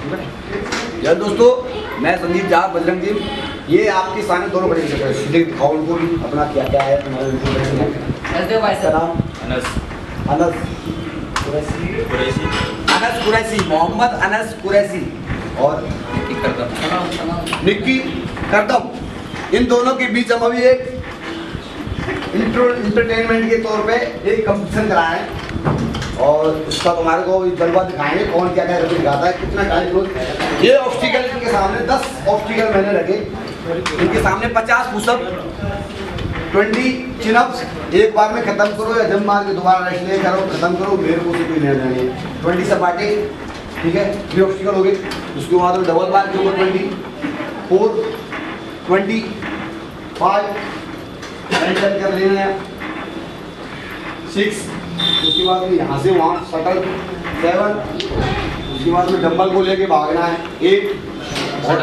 यार दोस्तों, मैं संदीप झा बजरंग जिम। ये आपके सामने दोनों बड़े सीधे दिखाओ उनको भी अपना क्या क्या है तुम्हारा नाम। अनस कुरैशी, मोहम्मद अनस कुरैशी और निक्की करदम। इन दोनों के बीच हम अभी एक इंटरटेनमेंट के तौर पे एक कंपटीशन कराए हैं और उसका तुम्हारे को जलवा दिखाएंगे कौन क्या क्या करके दिखाता है, कितना टाइम लोग। ये ऑब्स्टिकल इनके सामने 10 ऑब्स्टिकल मैंने रखे, इनके सामने 50 पुशअप, 20 चिनअप्स एक बार में खत्म करो या जम मार के दोबारा रेस्ट ले करो, खत्म करो, मेरे को कोई लेना नहीं है। 20 सपाटे, ठीक है, 3 ऑब्स्टिकल हो गए। उसके बाद डबल बार के ऊपर 20, 4, 20, 5 कर लेना है, 6, उसके बाद में यहाँ से वहाँ शटल 7, उसके बाद में डंबल को लेके भागना है 8 और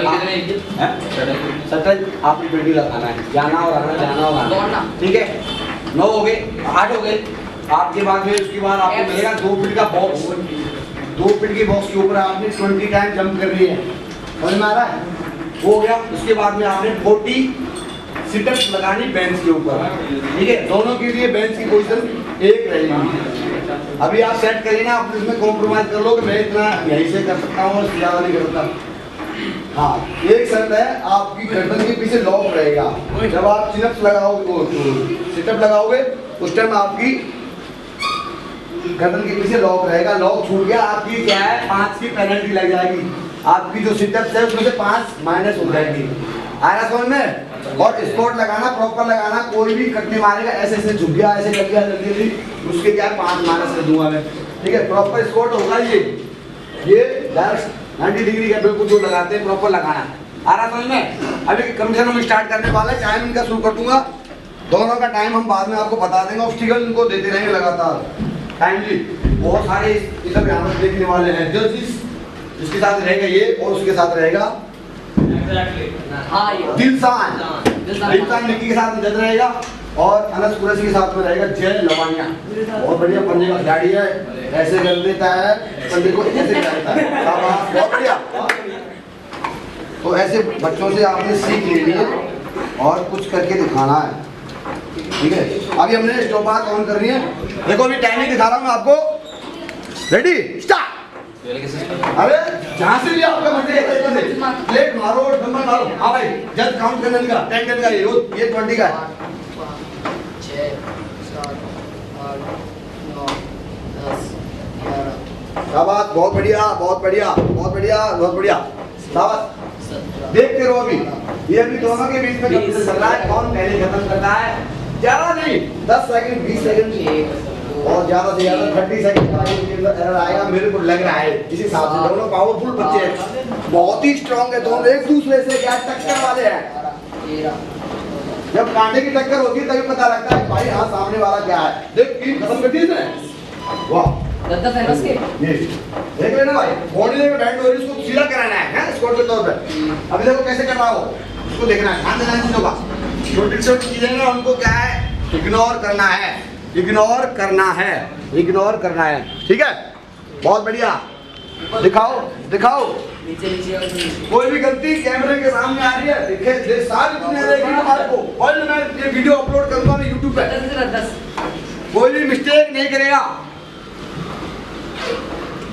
शटल आपने 20 लगाना है, जाना और आना, जाना और आना, ठीक है। 9 हो गए, 8 हो गए। आपके बाद में उसके बाद आपको मिलेगा 2 फीट का बॉक्स। 2 फीट के बॉक्स के ऊपर आपने 20 टाइम जंप करनी है, समझ में आ रहा है? वो हो गया। उसके बाद में आपने 40 सिटअप्स लगानी बेंच के ऊपर, ठीक है। दोनों के लिए बेंच की पोजीशन एक रहेगी। अभी आप सेट करिए ना, आप इसमें कॉम्प्रोमाइज कर लो कि मैं इतना यहीं से कर सकता हूँ और ज़्यादा नहीं कर सकता। हाँ, एक शर्त है, आपकी गर्दन के पीछे लॉक रहेगा। जब आप चिनअप्स लगाओगे, सिटअप लगाओगे, उस टाइम आपकी गर्दन के पीछे लॉक रहेगा। लॉक छूट गया, आपकी क्या है 5 की पेनल्टी लग जाएगी। आपकी जो सिटअप्स है उसमें से 5 माइनस हो जाएगी। आया समझ में? और स्पॉट लगाना, प्रॉपर लगाना। कोई भी कटने मारेगा, ऐसे ऐसे झुक गया, ऐसे कर गया जल्दी जल्दी, उसके क्या 5 माइनस कर दूंगा मैं, ठीक है। प्रॉपर स्पॉट होगा ये डायरेक्ट 90 डिग्री का बिल्कुल जो लगाते हैं प्रॉपर लगाना। आ रहा समझ में? अभी कम से कम हम स्टार्ट करने वाले हैं, टाइम इनका शुरू कर दूंगा। दोनों का टाइम हम बाद में आपको बता देंगे, ऑब्स्टिकल इनको देते रहेंगे लगातार टाइमली। बहुत सारे इधर यहाँ पर देखने वाले हैं जजेस, जिसके साथ रहेगा ये और उसके साथ रहेगा दिलशान निक्की के साथ जज रहेगा और अनस कुरैशी के साथ में रहेगा जय लवानिया। बहुत बढ़िया पंजे का खिलाड़ी है, ऐसे कर देता है पंजे को, ऐसे कर देता है, बहुत बढ़िया। तो ऐसे बच्चों से आपने सीख लेनी है और कुछ करके दिखाना है, ठीक है। अभी हमने स्टॉपवॉच ऑन करनी है। देखो अभी टाइमिंग दिखा रहा हूँ आपको। Ready start. अरे जहाँ से भी आपका मर्जी है, प्लेट मारो, डंबल मारो। हाँ भाई, जज काउंट करने का 10 का ये 20 का है। 6, 7, 8, 9, 10, 11। शाबाश, बहुत बढ़िया, बहुत बढ़िया, बहुत बढ़िया, बहुत बढ़िया, शाबाश। देखते रहो अभी, ये अभी दोनों के बीच में कंपटीशन चल रहा है, कौन पहले खत्म करता है। ज्यादा नहीं, 10 सेकंड, 20 सेकंड और ज्यादा से ज्यादा 30 सेकंड एरर आएगा, मेरे को लग रहा है। इस हिसाब से दोनों पावरफुल बच्चे हैं, बहुत ही स्ट्रॉन्ग है दोनों, एक दूसरे से क्या टक्कर वाले हैं। जब कांटे की टक्कर होती है तभी पता लगता है भाई हाँ सामने वाला क्या है। देख टीम खत्म कर दी इसने, वाह। ये देख लेना भाई, बॉडी में बैंड हो रही है, इसको सीधा कराना है स्क्वाट के तौर पे। अभी देखो कैसे कर रहा हो, उसको देखना है, ध्यान देना है चीजों का। छोटी-छोटी चीजें ना उनको क्या है इग्नोर करना है, इग्नोर करना है, इग्नोर करना है, ठीक है। बहुत बढ़िया, दिखाओ दिखाओ। कोई भी गलती कैमरे के सामने आ रही है, देखे सारी दुनिया देखेगी हमारे को। वर्ल्ड में ये वीडियो अपलोड करूंगा मैं यूट्यूब पे, कोई भी मिस्टेक नहीं करेगा।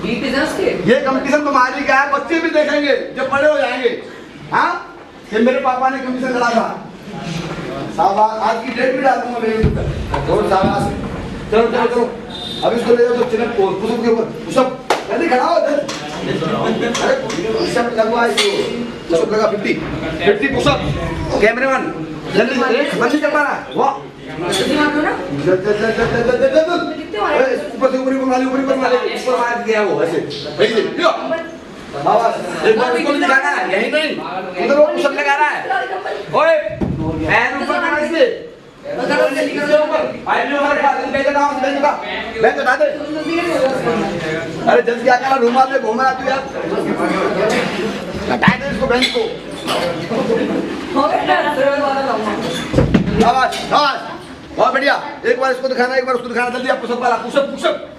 ये कंपटीशन तुम्हारी क्या है, बच्चे भी देखेंगे जब बड़े हो जाएंगे। हाँ, ये मेरे पापा ने कंपटीशन लड़ा था, शाबाश। आज की डेट भी डाल दूंगा मेरे यूट्यूब पे, और शाबाश। चलो चलो चलो, अब इसको ले जाओ तो चिनअप पुशअप के ऊपर, पुशअप जल्दी खड़ा हो। अरे पुशअप लगवा, इसको पुशअप लगा 50 पुशअप। कैमरामैन जल्दी बंद नहीं कर पा रहा, वाह। ऊपर से ऊपर मार दिया वो ऐसे, एक बार उसको दिखाना है, यही नहीं उधर वो पुशअप लगा रहा है। ओए पैर ऊपर करना इससे, बेंच उठा दे। अरे जल्दी क्या कर, रुमाल में घूम रहा तू यार, हटा दे इसको बेंच को। बहुत बढ़िया, एक बार इसको दिखाना, एक बार उसको दिखाना, जल्दी आप पुशअप वाला, पुशअप पुशअप।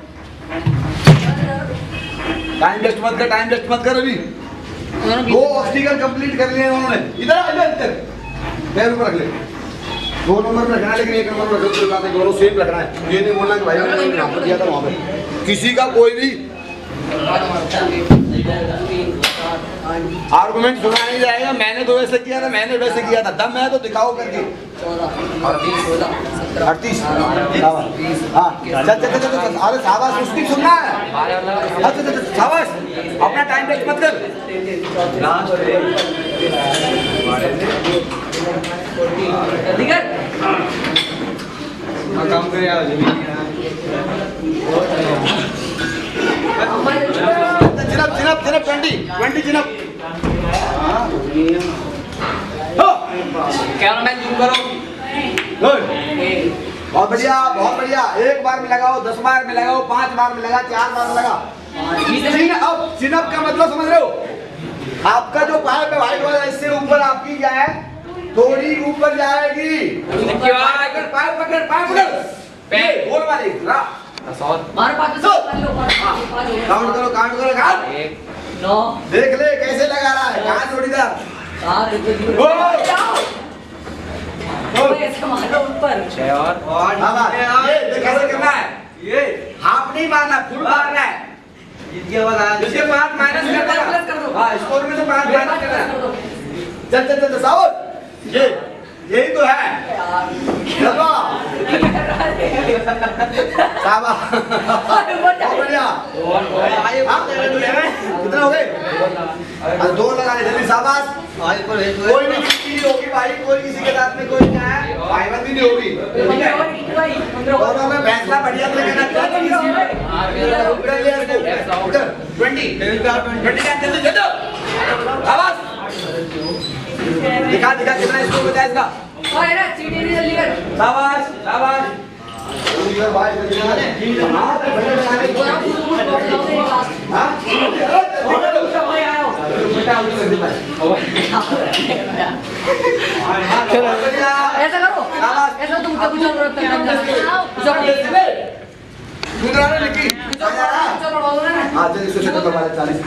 टाइम वेस्ट मत कर, टाइम वेस्ट मत कर। अभी दो ऑब्स्टिकल कंप्लीट कर लिए उन्होंने। इधर इधर पैर ऊपर रख ले। 2 नंबर में रखना है, लेकिन 1 नंबर में रखो, बात है दोनों सेम रखना है। ये नहीं बोलना कि भाई मैंने यहाँ पर दिया था वहाँ पे। किसी का कोई भी आर्गुमेंट सुना नहीं जाएगा। मैंने तो वैसे किया था, मैंने वैसे किया था। दम है तो दिखाओ करके। 38 हाँ चल। अरे शाबाश, उसकी सुनना है। अच्छा शाबाश, अपना टाइम वेस्ट मत कर। काम करे चिनअप 20 चिनअप। कैमरामैन जूम करो। बहुत बढ़िया, बहुत बढ़िया। 1 बार में लगाओ, 10 बार में लगाओ, 5 बार में लगा, 4 बार में लगा। अब चिनअप का मतलब समझ रहे हो? आपका जो पाइप है व्हाइट वाला, इससे ऊपर आपकी क्या है, थोड़ी ऊपर जाएगी। पाइप पकड़ बोल वाली मार 5 काउंट करो काउंट। 9 देख ले कैसे लगा रहा है, कहाँ जोड़ीदार। 4 ऐसे मारो ऊपर। 6 और ये कैसे करना है, ये हाफ नहीं मारना, फुल मारना है। जिसके 5 माइनस कर दो। हाँ, स्कोर में से 5 माइनस करना है। चल साउथ, ये यही तो है। बढ़िया। कितना हो गए? 2 लगा ले जल्दी, शाबाश। कोई भी किसी होगी भाई, कोई किसी के साथ में कोई क्या है, भाईबंदी नहीं होगी। दोनों में फैसला बढ़िया से लेना चाहिए। 20 शाबाश। दिखा कितना स्कोर बचा इसका। शाबाश शाबाश। ऐसा करो, ऐसा तुम क्या पूछो? हाँ चल, इसको सेट करवा ले 40।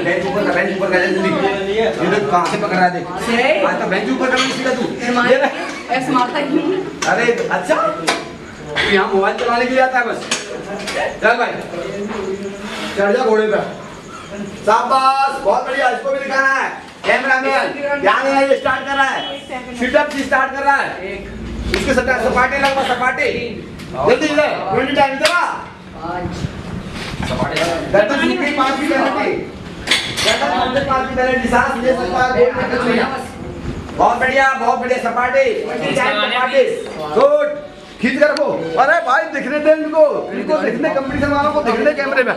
बेंच ऊपर का जल्दी। ये कहाँ से पकड़ रहा है देख। आज तो बेंच ऊपर करना सीखा तू। ऐसे मारता ही नहीं। अरे अच्छा, यहाँ मोबाइल चलाने के लिए आता है बस। चल भाई चढ़ जा घोड़े पे। शाबाश, बहुत बढ़िया। इसको भी दिखाना है कैमरामैन। ध्यान है, ये स्टार्ट कर रहा है, सिटअप से स्टार्ट कर रहा है। इसके सपाटे लगवा, सपाटे जल्दी इधर। 20 टाइम इधर आ। 5 की 5 की पेनल्टी, 5 की पेनल्टी। सांस ले सकता है। बहुत बढ़िया, बहुत बढ़िया। सपाटे सपाटे गुड, खींच कर रखो। अरे भाई दिखने दे इनको, दिखने, कंपटीशन वालों को दिखने कैमरे में।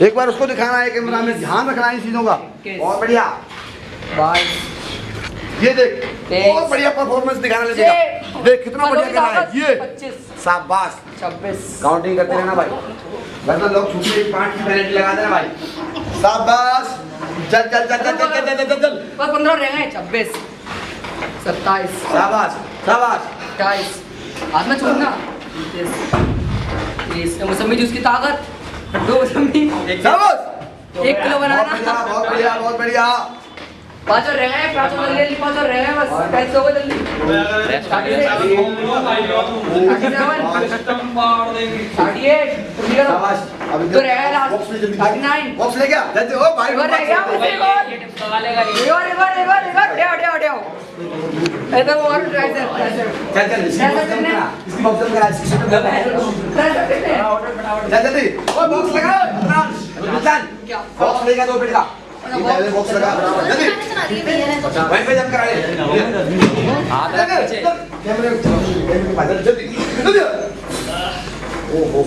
एक बार उसको दिखाना है कैमरा में, ध्यान रखना है इन चीजों का। बहुत बढ़िया। ये देख, बहुत बढ़िया परफॉर्मेंस दिखाने लगेगा। देख कितना बढ़िया कर रहा है ये। 25 शाबाश। 26 काउंटिंग करते रहना भाई, वरना लोग छूटे 5 की पेनल्टी लगा देना भाई। शाबाश। चल चल चल चल चल चल चल चल। 15 रह गए। 26 27 शाबाश शाबाश। 28 हाथ में छोड़ना। 30 मौसमी जूस की ताकत। 2 मौसमी शाबाश। 1 किलो बनाना। बहुत बढ़िया बहुत बढ़िया। 5 और रह गए, 5 और जल्दी 5 और रह गए बस। 5 हो गए जल्दी। 38 शाबाश। अभी तो रह गया लास्ट। बॉक्स में जल्दी 39 बॉक्स ले गया जल्दी। ओ भाई रह गया बस। एक और ऐसा वो और ट्राई कर। चल चल इसकी बॉक्स करा, इसकी सेटअप चल जल्दी। ओ बॉक्स लगा चल। बॉक्स लेगा 2 फीट का। पहले बॉक्स लगा जल्दी। वहीं पे जम करा ले। कैमरे के पास जल्दी जल्दी। ओ हो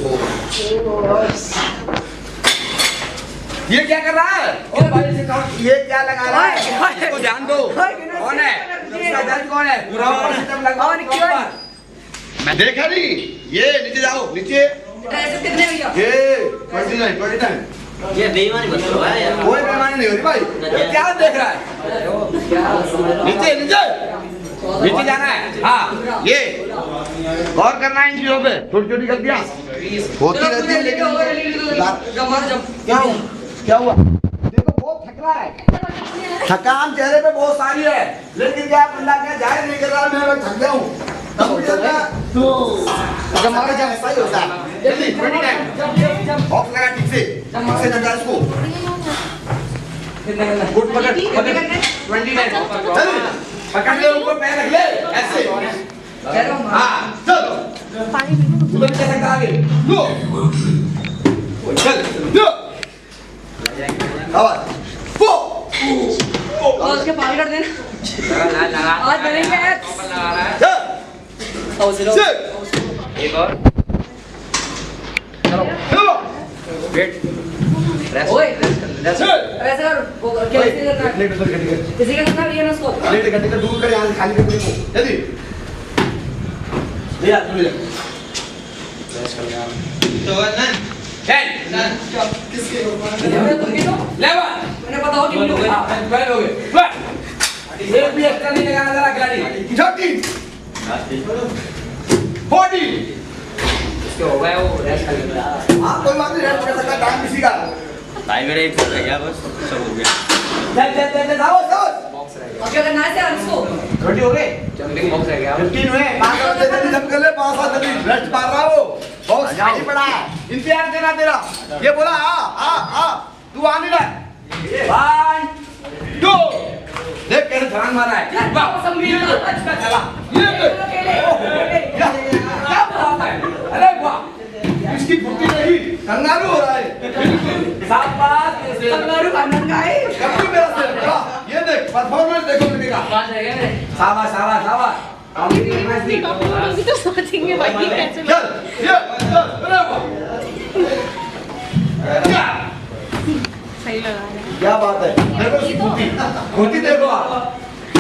ये क्या कर रहा है? ओ भाई से काउंट, ये क्या लगा रहा है? इसको ध्यान दो। कौन है इसका जज? कौन है? पूरा सिस्टम लगा। मैं देखा नहीं। ये नीचे जाओ, नीचे। ऐसे कितने भैया? ये 29 ये बेईमानी मत करो यार। कोई बेईमानी नहीं हो रही भाई। ये क्या देख रहा है? नीचे नीचे नीचे जाना है। हाँ ये गौर करना है इन चीजों पे, छोटी छोटी गलतियां। होती रहती है लेकिन क्या हुआ? क्या हुआ? देखो बहुत थक रहा है, थकान चेहरे पे बहुत सारी है, लेकिन क्या बंदा क्या जाहिर नहीं कर रहा मैं थक गया हूँ। ऐसा ही होता है। जल्दी बॉक्स लगा ठीक से लगा इसको। गुड पकड़ 29 पकड़ ले, ऊपर पैर रख ले ऐसे। हाँ चलो उधर कैसे सकता आगे लो चल लो आवाज वो उसके पानी कर देना आज बनेंगे एक और चलो वेट ओए ऐसे कर वो कैसे करना है प्लेट उधर कटी कर, किसी का करना है ना उसको प्लेट कटी कर, दूर कर यहाँ से खाली कर दे को जल्दी ले आ तू ले तो नन किसके लेवा मैंने पता हो कि पहले हो गए एक भी एक्स्ट्रा नहीं लगाना जरा खिलाड़ी 30 40 इसके हो गया वो रेस्ट कर लिया आप कोई बात नहीं रेस्ट कर सकता, टाइम किसी का टाइम मेरा एक रह गया बस सब हो गया चल जाओ बॉक्स रह और क्या करना है यार इसको 30 हो गए, जंपिंग बॉक्स रह गया 15 हुए, 5 और जल्दी जंप कर ले, 5 और जल्दी रेस्ट मार रहा वो बहुत खाली पड़ा है, इंतजार देना तेरा ये बोला आ तू आ नहीं रहा 1 2 देख कैसे छलांग मारा है वाह अच्छा चला ये क्या बात है, अरे वाह इसकी फुर्ती नहीं कंगारू हो रहा है शाबाश कंगारू खानदान का है कभी मेरा से वाह ये देख परफॉर्मेंस देखो बेटे का पांच रह गए शाबाश शाबाश शाबाश अभी तो सोचेंगे भाई कि कैसे चल ये चल अरे वाह क्या सही लगा रहा है। क्या बात है, देखो इसकी फुर्ती देखो आप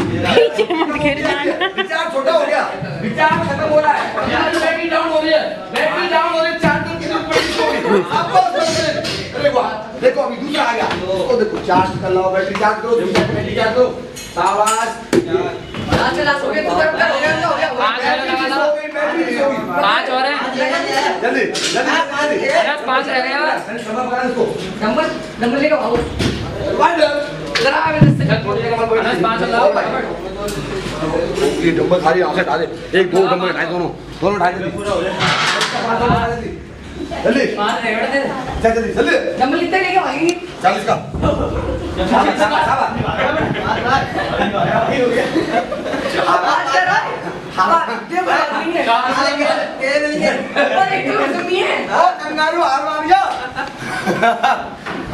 पीछे मत गिर जाना। विचार छोटा हो गया, विचार खत्म हो रहा है, बैटरी डाउन हो रही है, बैटरी डाउन हो रही है, चार्जर की जरूरत पड़ी। अरे वाह देखो अभी दूसरा आ गया, इसको देखो चार्ज कर लो, बैटरी चार्ज करो, बैटरी चार्ज करो, शाबाश आज लास्ट हो गया तो हो गया पांच और है जल्दी जल्दी अरे 5 रह गया समझ पकड़ इसको नंबर लेके आओ जरा आगे से थोड़ी जगह मत बैठ 5 लाओ ये डंबल सारी आंखें डाले, 1 2 डंबल उठाए दोनों उठाए जल्दी जल्दी 5 रह गए चल जल्दी जल्दी नंबर लिखते लेके आएंगे 40 का आज करा हवा ये बात नहीं है और एक तो कमी है कंगारू हार मान गया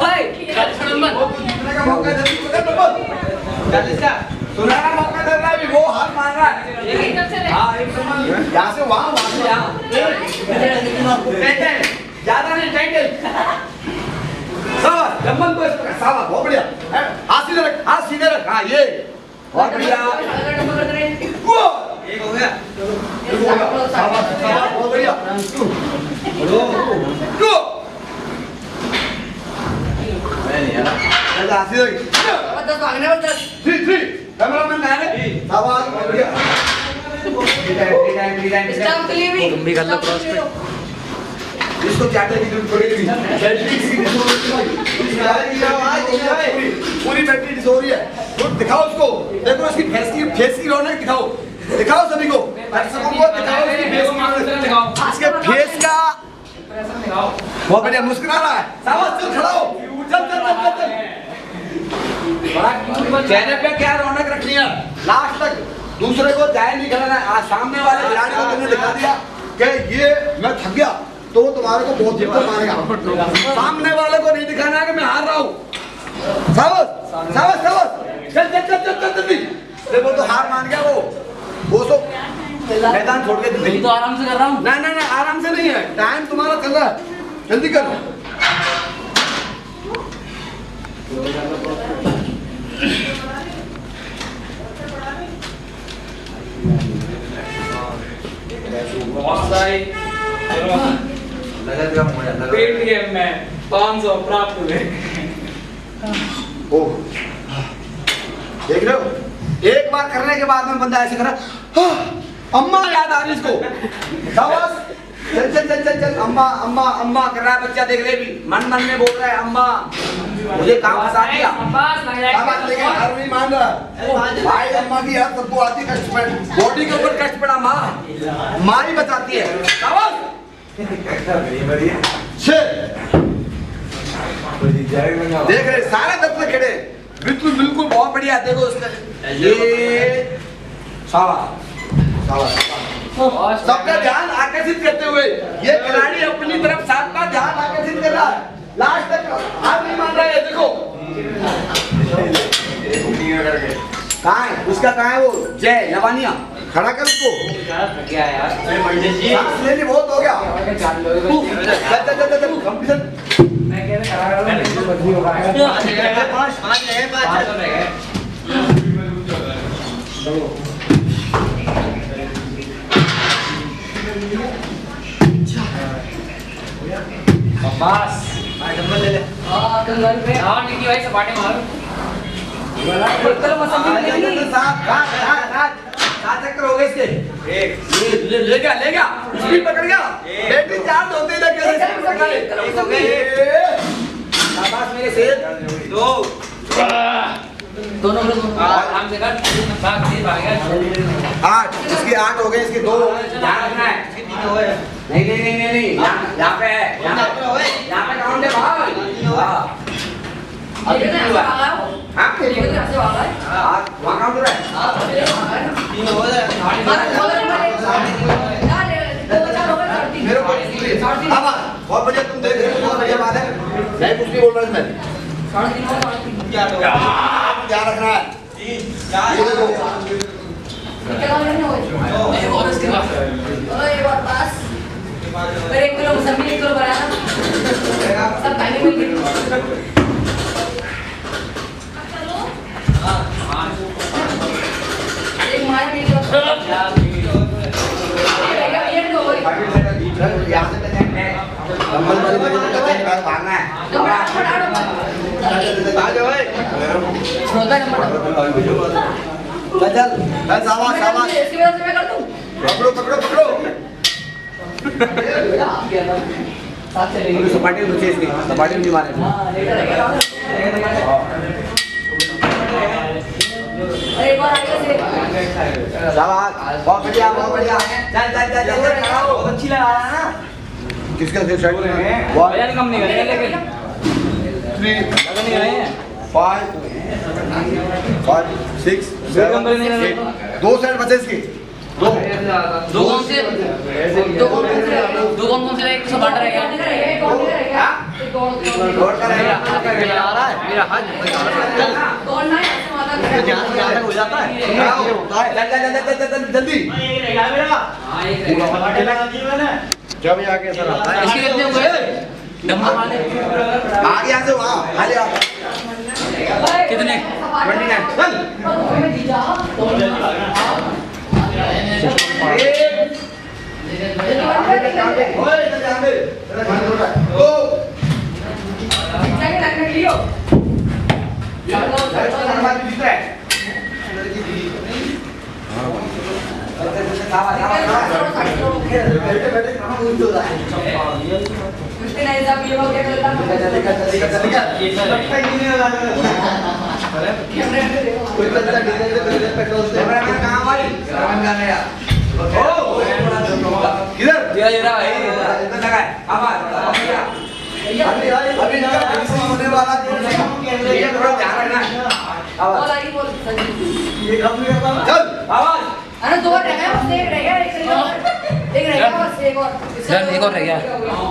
ओए जीतने का मौका जल्दी पकड़ डंबल सुनहरा मौका दे रहा है, वो हार मान रहा है हाँ एक नंबर यहाँ से वहाँ से यहाँ ज्यादा नहीं टाइटल शाबाश डंबल को इस प्रकार शाबाश बहुत बढ़िया हाथ सीधे रख हाँ ये बहुत बढ़िया वो एक हो गया शाबाश शाबाश बहुत बढ़िया go हाथ सीधे रख 10 भागने पर 10 3 कैमरामैन कहाँ है शाबाश बहुत बढ़िया स्टाम्प के लिए भी तुम भी कर लो क्रॉस पे इसको चार्जर की जरूरत पड़ेगी, बैटरी की पूरी बैटरी डिस हो रही है, तो दिखाओ उसको, देखो इसकी फेस की रौनक दिखाओ सभी को, दर्शकों को दिखाओ इसकी फेस की रौनक, इसके फेस का बहुत बढ़िया मुस्कुरा रहा है, शाबाश चल खड़ा हो, चल चेहरे पे क्या रौनक रखनी है लास्ट तक, दूसरे को जाहिर नहीं करना है, आज सामने वाले खिलाड़ी को तुमने दिखा दिया कि ये मैं थक गया तो तुम्हारे को बहुत दिक्कत मारेगा, सामने वाले को नहीं दिखाना है कि मैं हार रहा हूँ, शाबाश शाबाश शाबाश चल जल्दी, देखो तो हार मान गया वो तो मैदान छोड़ के तो आराम से कर रहा हूँ ना आराम से नहीं है, टाइम तुम्हारा चल रहा है, जल्दी कर पेटीएम में 500 प्राप्त हुए। ओह देख रहे हो, एक बार करने के बाद में बंदा ऐसे कर रहा, अम्मा याद आ रही इसको, शाबाश चल चल चल चल चल अम्मा अम्मा अम्मा कर रहा है बच्चा, देख ले भी मन मन में बोल रहा है अम्मा, मुझे काम फंसा दिया। बस लग क्या बात, लेकिन हर नहीं मान रहा भाई, अम्मा की यार सबको आती कष्ट पड़, बॉडी के ऊपर कष्ट पड़ा, माँ ही बताती है। देख रहे सारे दफ्तर खड़े, बिल्कुल बिल्कुल बहुत बढ़िया। देखो उसका ये सबका ध्यान आकर्षित करते हुए ये खिलाड़ी अपनी तरफ सबका ध्यान आकर्षित कर रहा है, लास्ट तक हार नहीं मान रहा है। देखो कहाँ है उसका, कहाँ है वो जय लवानिया, खड़ा कर उसको। क्या यार सांस लेनी बहुत हो गया। चल चल चल चल कंपटीशन मैं कह रहा बस डंबल ले ले। कंगारू पे हाँ निकी भाई सपाटे मारो। चलो मसंदी लेनी सात चक्कर हो गए इसके। ले गया स्पीड पकड़ गया, बैटरी चार्ज होते ही ना कैसे शाबाश मेरे शेर। दोनों आराम से कर, भाग तेज भाग गया। 8 इसके 8 हो गए, इसके 2 ध्यान रखना है। नहीं यहाँ पे है, यहाँ पे काउंट है भाई। हाँ ये ना हाँ ये ना से वाला है वहाँ काउंट हो रहा है। मेरे को बहुत बढ़िया, तुम देख रहे हो, बहुत बढ़िया बात है। मैं कुछ नहीं बोल रहा इसमें, ध्यान रखना है। ये देखो एक किलो मौसमी 1 किलो बनाना सब खाने मिल गए। एक मार में भागना है। चल शाबाश इसकी वजह से मैं कर दूं पकड़ो साथ चलेंगे सपाटी नीचे इसकी, सपाटी नहीं मारे। हां लेकर अरे एक बार आगे से शाबाश बहुत बढ़िया चल बहुत अच्छी लगा रहा है ना। किसका से शर्ट में वजन कम नहीं करेंगे लेकिन 3 वजन नहीं करेंगे। 5 6 7 2 सेट बचे इसके, दो कौन से एक सौ बांट रहेगा दौड़ कर रहेगा। मेरा हाथ दौड़ना है ऐसे माता ज्यादा हो जाता है। चल जल्दी जब ये आगे सर आता है इसके कितने हुए डम्बल वाले आगे यहाँ से वहाँ खाली आ कितने 29 चल अभी इनका फिनिशिंग होने वाला है, ये थोड़ा ध्यान रखना है। चल आवाज अरे दो रह गया बस एक रह गया एक रह गया बस एक और सर एक और रह गया।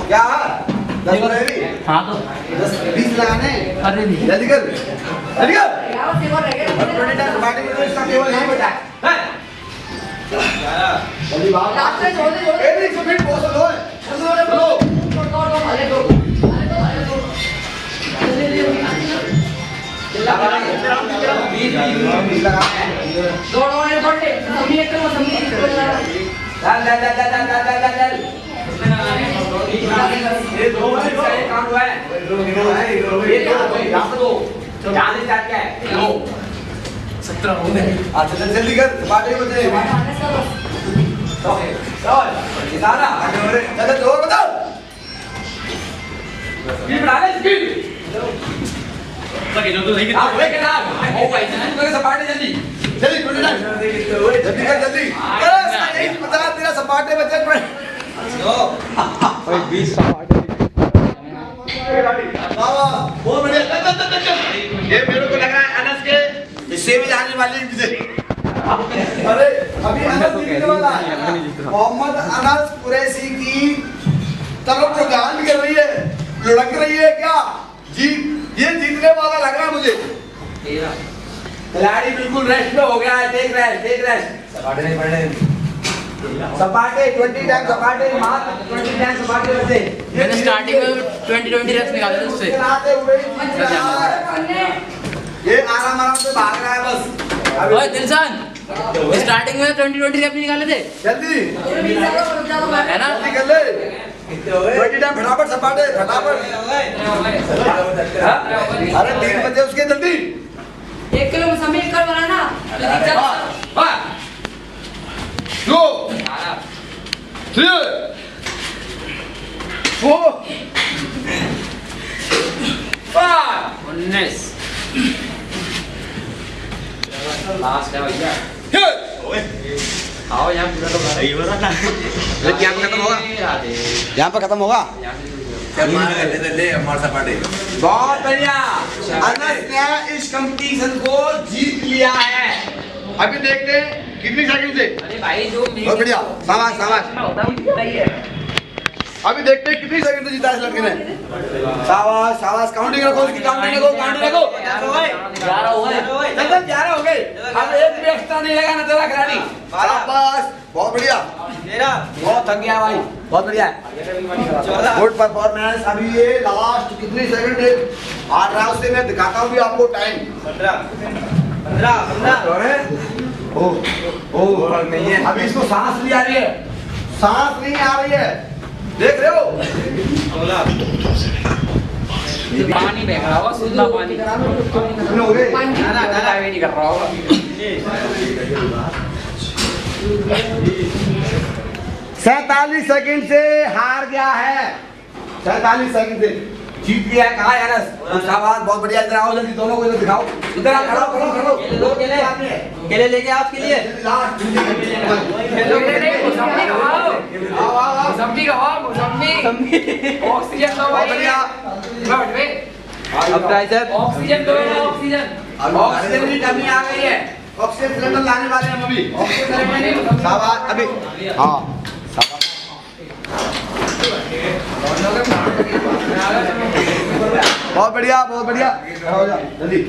क्या 10 रहेगी, हाँ तो 20 लगाने। अरे नहीं जल्दी कर जल्दी कर। बस एक और रह गया और 20 टाइम बाटी में तो इसका केवल नहीं बचा है। जल्दी भाग। लास्ट में छोड़ दे एक मिनट पॉज लो। ये 2 मिनट का एक काम हुआ है। ये यहाँ पे 2 यहाँ से स्टार्ट क्या है 2 17 हो गए। अच्छा जल्दी कर बाटी बजे। चल इशारा चलो जोर बताओ स्पीड बढ़ा ले स्पीड लगे जो तो नहीं आप ब्रेक ना ओ भाई तू सपाटे जल्दी जल्दी जल्दी कर जल्दी यही 50 तेरा सपाटे बचे ओए 20 सपाटे बहुत बढ़िया ये मेरे को लग रहा है अनस के हिस्से में जाने वाली मुझे अरे अभी अनस जीतने वाला है मोहम्मद अनस कुरैशी की तरफ जो जान कर रही है लुढ़क रही है क्या जीत ये जीतने वाला लग रहा है मुझे खिलाड़ी बिल्कुल रेस्ट में हो गया है टेक रेस्ट सपाटे नहीं पड़ने सपाटे 20 टाइम सपाटे मात्र 20 टाइम सपाटे बचे मैंने स्टार्टिंग में 20 रेप्स निकाले थे उससे चलाते हुए ही जीत रहा है। ये आराम से भाग रहा है बस ओए दिलशान स्टार्टिंग में 20 रेप्स निकाले थे जल्दी है ना निकल ले 20 टाइम फटाफट सपाटे फटाफट अरे 3 बजे उसके जल्दी 1 किलो मौसमी कर बनाना 2 3 4 5 19 लास्ट है भैया आओ यहाँ पूरा तो सही हो रहा है यहाँ पे खत्म होगा यहाँ पे खत्म होगा बहुत बढ़िया अनस ने इस कंपटीशन को जीत लिया है अभी देखते हैं कितनी सेकंड से अरे भाई जो बहुत बढ़िया शाबाश शाबाश अभी देखते हैं कितनी सेकंड से जीता है इस लड़के ने शाबाश शाबाश काउंटिंग रखो उसकी काउंटिंग रखो 11 हो गए चल 11 हो गए अब एक भी एक्स्ट्रा नहीं लगा ना तेरा खिलाड़ी शाबाश बहुत बढ़िया बहुत थक गया भाई बहुत बढ़िया गुड परफॉर्मेंस अभी ये लास्ट कितनी सेकंड है आ रहा है उससे मैं दिखाता हूँ भी आपको टाइम 15 ओह नहीं है अभी इसको सांस नहीं आ रही है सांस नहीं आ रही है देख रहे हो पानी बह रहा होगा सुनना पानी कितने हो गए नहीं कर रहा होगा 47 सेकंड से हार गया है 47 सेकंड से जीत गया है कहाँ है अनस शाबाश बहुत बढ़िया इधर आओ जल्दी दोनों को इधर दिखाओ इधर आओ खड़ो दो केले लेके आओ उसके लिए मौसमी का मौसमी ऑक्सीजन दो बहुत बढ़िया बैठ बे अब ट्राइसेप ऑक्सीजन दो ऑक्सीजन ऑक्सीजन की कमी आ गई है ऑक्सीजन सिलेंडर लाने वाले हैं हम अभी ऑक्सीजन सिलेंडर शाबाश अभी हाँ बहुत बढ़िया हो जा जल्दी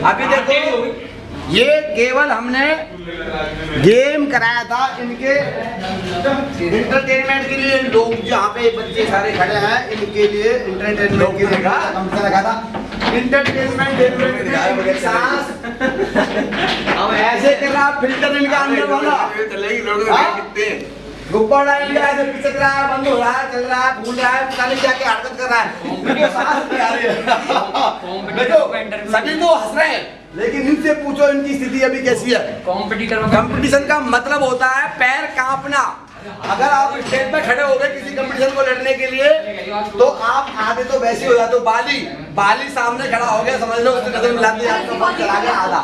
अभी देखो ये केवल हमने गेम कराया था इनके इंटरटेनमेंट के लिए लोग जहाँ पे बच्चे सारे खड़े हैं इनके लिए इंटरटेनमेंट के लिए रखा था इंटरटेनमेंट सांस अब ऐसे कर रहा फिल्टर इनका अंदर वाला गुब्बारा इनका ऐसे पिचक रहा है बंद हो रहा है चल रहा है भूल रहा है पता नहीं क्या क्या हरकत कर रहा है इनके सांस नहीं आ रही है देखो सभी तो हंस रहे हैं लेकिन इनसे पूछो इनकी स्थिति अभी कैसी है कंपटीशन का मतलब होता है पैर कांपना अगर आप स्टेज पे खड़े हो गए किसी कंपटीशन को लड़ने के लिए तो आप आधे तो वैसे हो जाते हो बाली सामने खड़ा हो गया समझ लो उससे नजर मिलाते आपका पास चला गया आधा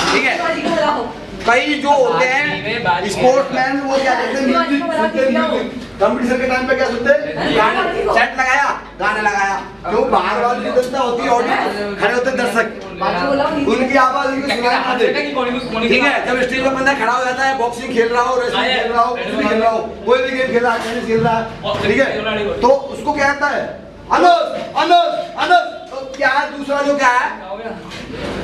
ठीक है कई जो होते हैं स्पोर्ट्समैन वो क्या कहते हैं म्यूजिक सुनते हैं कंपटीशन के टाइम पे क्या सुनते गाने सेट लगाया गाने लगाया क्यों बाहर वाली जो जनता होती है ऑडियंस खड़े होते दर्शक उनकी आवाज उनको सुनाई देती ठीक है जब स्टेज पर बंदा खड़ा हो जाता है बॉक्सिंग खेल रहा हो रेसलिंग खेल रहा हो कुछ भी खेल रहा हो कोई भी गेम खेल रहा है टेनिस खेल रहा है ठीक है तो उसको क्या कहता है अनस अनस अनस तो क्या है दूसरा जो क्या है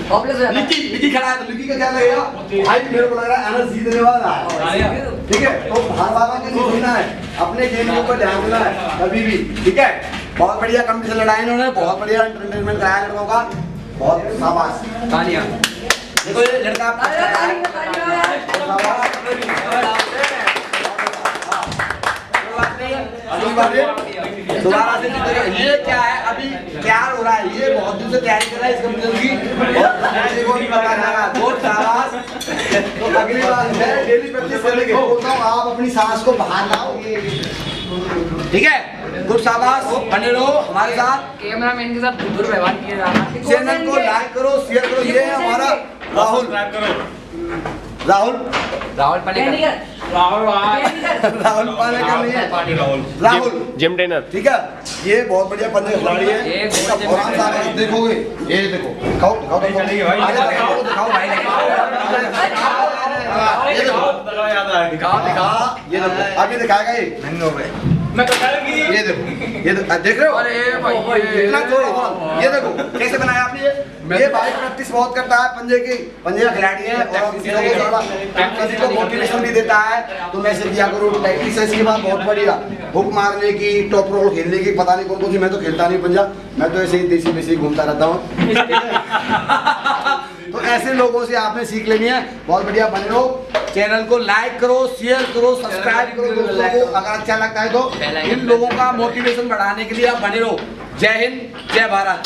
लिकी खड़ा है तो लिकी का क्या लगेगा भाई मेरे को लग रहा है अनस जीतने वाला है ठीक है तो हार वाला के नहीं जीतना है अपने गेम के ऊपर ध्यान देना है कभी भी ठीक है बहुत बढ़िया कंपटीशन लड़ा इन्होंने बहुत बढ़िया एंटरटेनमेंट कराया लड़कों का बहुत शाबाश तालियां देखो ये लड़का दोबारा से ये क्या है अभी तैयार हो रहा है ये बहुत दिन से तैयारी कर रहा है इस कंपटीशन की बहुत शाबाश तो अगली बार मैं डेली प्रैक्टिस करने के बोलता हूँ, आप अपनी सांस को बाहर लाओ। ठीक है, गुड, शाबाश, बने रहो हमारे साथ। कैमरामैन के साथ दुर्व्यवहार किया जा रहा है। चैनल को लाइक करो, शेयर करो। ये है हमारा राहुल, राहुल राहुल पालेकर। राहुल राहुल पालेकर नहीं है, राहुल जिम ट्रेनर। ठीक है, ये बहुत बढ़िया पंजे का खिलाड़ी है। ये इसका फौरन सा आप देखोगे, ये देखो, दिखाओ दिखाओ दिखाओ दिखाओ भाई, ये देखो दिखाओ दिखाओ। ये देखो, अभी दिखाएगा ये। मैं तो करूंगी। ये देखो, ये देखो, देख रहे हो? अरे भाई इतना जोर हो। ये देखो कैसे बनाया आपने ये भाई प्रैक्टिस बहुत करता है पंजे की, पंजे का खिलाड़ी है और किसी को मोटिवेशन भी देता है। तो मैं ऐसे किया करूँ, प्रैक्टिस है इसके बाद बहुत बढ़िया। हुक मारने की, टॉप रोल खेलने की, पता नहीं कौन कौन सी, मैं तो खेलता नहीं पंजा, मैं तो ऐसे ही देसी देसी घूमता रहता हूँ। तो ऐसे लोगों से आपने सीख लेनी है। बहुत बढ़िया, बने रहो। चैनल को लाइक करो, शेयर करो, सब्सक्राइब करो दोस्तों को, अगर अच्छा लगता है तो। इन लोगों का मोटिवेशन बढ़ाने के लिए आप बने रहो। जय हिंद, जय भारत।